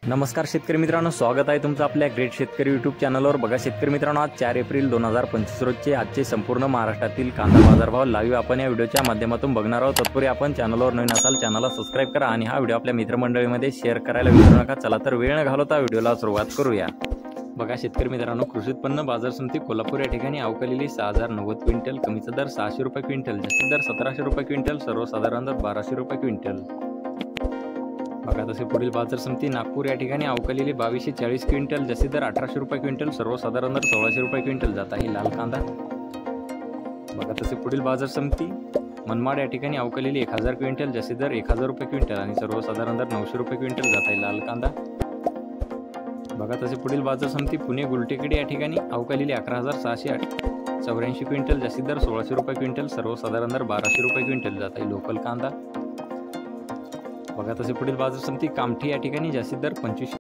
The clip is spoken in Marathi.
नमस्कार शेतकरी मित्रांनो, स्वागत आहे तुमचं आपल्या ग्रेट शेतकरी यूट्यूब चॅनलवर। बघा शेतकरी मित्रांनो, आज 4 एप्रिल 2025 रोजचे आजचे संपूर्ण महाराष्ट्रातील कांदा बाजारभाव लाईव्ह आपण या व्हिडिओच्या माध्यमातून बघणार आहोत। तत्पूर्वी आपण चॅनलवर नवीन असाल चॅनलला सबस्क्राइब करा आणि हा व्हिडिओ आपल्या मित्रमंडळीमध्ये शेअर करायला विसरू नका। चला तर वेळ न घालवता व्हिडिओला सुरुवात करूया। बघा शेतकरी मित्रांनो, कृषी उत्पन्न बाजार समिती कोल्हापूर या ठिकाणी अवकालेली 6090 क्विंटल, कमीचा दर 600 रुपये क्विंटल, जास्तीत दर 1700 रुपये क्विंटल, सर्वसाधारण दर 1200 रुपये क्विंटल। बघा तसे पुढील बाजार समिती नागपूर या ठिकाणी अवकालेली 2240 क्विंटल, जास्तीत दर 1800 रुपये क्विंटल, सर्वसाधारण दर 1600 रुपये क्विंटल, जात आहे लाल कांदा। बघा तसे पुढील बाजार समिती मनमाड या ठिकाणी अवकालेली 1000 क्विंटल, जास्तीत दर 1000 रुपये क्विंटल आणि सर्वसाधारण दर 900 रुपये क्विंटल, जात आहे लाल कांदा। बघा तसे पुढील बाजार समिती पुणे गुलटेकडी या ठिकाणी अवकालेली 11684 क्विंटल, जास्तीत दर 1600 रुपये क्विंटल, सर्वसाधारण दर 1200 रुपये क्विंटल, जात आहे लोकल कांदा। बघा तसे पुढील बाजार समिती कामठी या ठिकाणी जास्तीत दर 2500